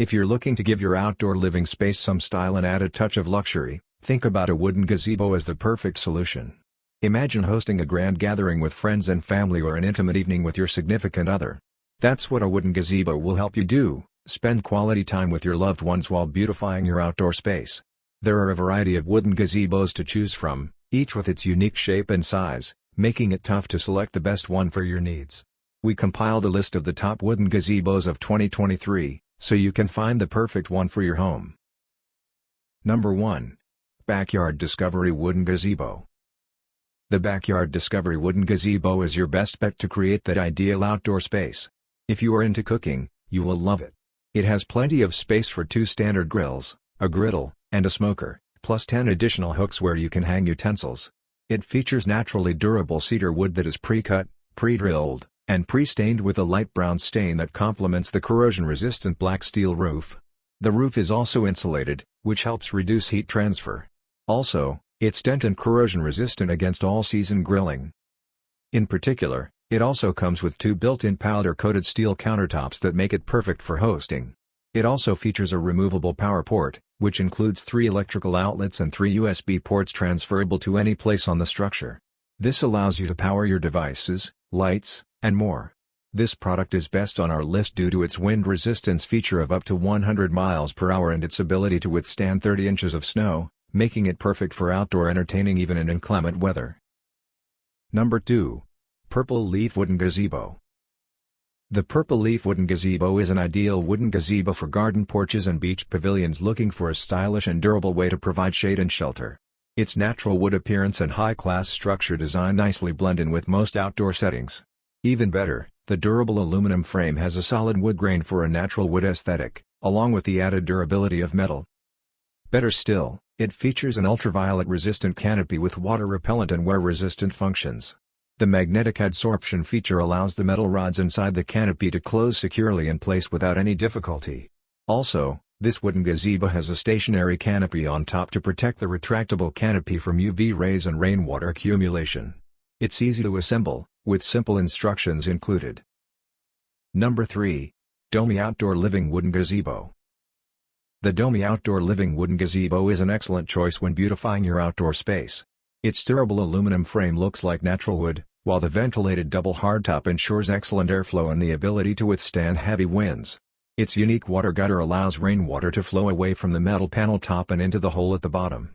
If you're looking to give your outdoor living space some style and add a touch of luxury, think about a wooden gazebo as the perfect solution. Imagine hosting a grand gathering with friends and family or an intimate evening with your significant other. That's what a wooden gazebo will help you do: spend quality time with your loved ones while beautifying your outdoor space. There are a variety of wooden gazebos to choose from, each with its unique shape and size, making it tough to select the best one for your needs. We compiled a list of the top wooden gazebos of 2023, so you can find the perfect one for your home. Number 1. Backyard Discovery Wooden Gazebo. The Backyard Discovery Wooden Gazebo is your best bet to create that ideal outdoor space. If you are into cooking, you will love it. It has plenty of space for 2 standard grills, a griddle, and a smoker, plus 10 additional hooks where you can hang utensils. It features naturally durable cedar wood that is pre-cut, pre-drilled, and pre-stained with a light brown stain that complements the corrosion-resistant black steel roof. The roof is also insulated, which helps reduce heat transfer. Also, it's dent and corrosion-resistant against all-season grilling. In particular, it also comes with 2 built-in powder-coated steel countertops that make it perfect for hosting. It also features a removable power port, which includes 3 electrical outlets and 3 USB ports transferable to any place on the structure. This allows you to power your devices, lights, and more. This product is best on our list due to its wind resistance feature of up to 100 miles per hour and its ability to withstand 30 inches of snow, making it perfect for outdoor entertaining even in inclement weather. Number 2. Purple Leaf Wooden Gazebo. The Purple Leaf Wooden Gazebo is an ideal wooden gazebo for garden porches and beach pavilions looking for a stylish and durable way to provide shade and shelter. Its natural wood appearance and high-class structure design nicely blend in with most outdoor settings. Even better, the durable aluminum frame has a solid wood grain for a natural wood aesthetic, along with the added durability of metal. Better still, it features an ultraviolet-resistant canopy with water-repellent and wear-resistant functions. The magnetic adsorption feature allows the metal rods inside the canopy to close securely in place without any difficulty. Also, this wooden gazebo has a stationary canopy on top to protect the retractable canopy from UV rays and rainwater accumulation. It's easy to assemble, with simple instructions included. Number 3. Domi Outdoor Living Wooden Gazebo. The Domi Outdoor Living Wooden Gazebo is an excellent choice when beautifying your outdoor space. Its durable aluminum frame looks like natural wood, while the ventilated double hardtop ensures excellent airflow and the ability to withstand heavy winds. Its unique water gutter allows rainwater to flow away from the metal panel top and into the hole at the bottom.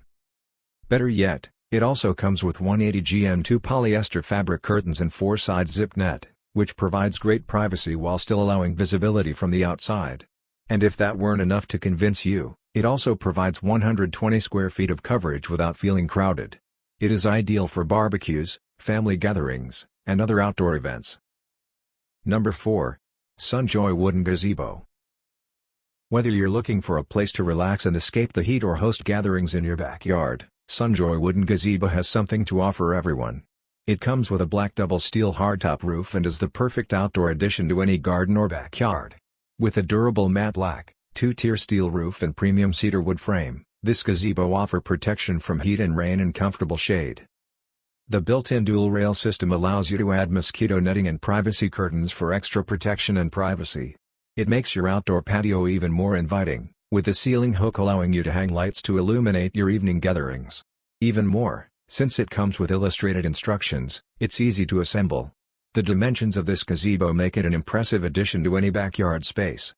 Better yet, it also comes with 180 GM2 polyester fabric curtains and 4-side zip net, which provides great privacy while still allowing visibility from the outside. And if that weren't enough to convince you, it also provides 120 square feet of coverage without feeling crowded. It is ideal for barbecues, family gatherings, and other outdoor events. Number 4. Sunjoy Wooden Gazebo. Whether you're looking for a place to relax and escape the heat or host gatherings in your backyard, Sunjoy Wooden Gazebo has something to offer everyone. It comes with a black double steel hardtop roof and is the perfect outdoor addition to any garden or backyard. With a durable matte black, 2-tier steel roof and premium cedar wood frame, this gazebo offers protection from heat and rain and comfortable shade. The built-in dual-rail system allows you to add mosquito netting and privacy curtains for extra protection and privacy. It makes your outdoor patio even more inviting, with a ceiling hook allowing you to hang lights to illuminate your evening gatherings. Even more, since it comes with illustrated instructions, it's easy to assemble. The dimensions of this gazebo make it an impressive addition to any backyard space.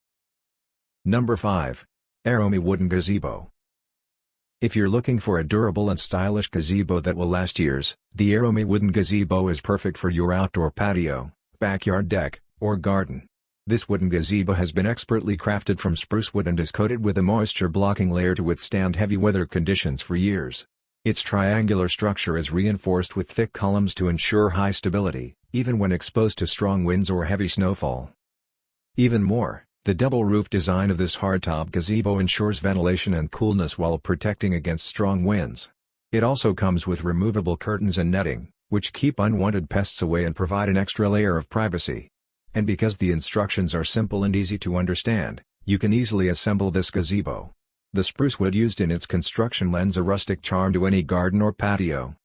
Number 5. Aromi Wooden Gazebo. If you're looking for a durable and stylish gazebo that will last years, the Aromi Wooden Gazebo is perfect for your outdoor patio, backyard deck, or garden. This wooden gazebo has been expertly crafted from spruce wood and is coated with a moisture-blocking layer to withstand heavy weather conditions for years. Its triangular structure is reinforced with thick columns to ensure high stability, even when exposed to strong winds or heavy snowfall. Even more, the double roof design of this hardtop gazebo ensures ventilation and coolness while protecting against strong winds. It also comes with removable curtains and netting, which keep unwanted pests away and provide an extra layer of privacy. And because the instructions are simple and easy to understand, you can easily assemble this gazebo. The spruce wood used in its construction lends a rustic charm to any garden or patio,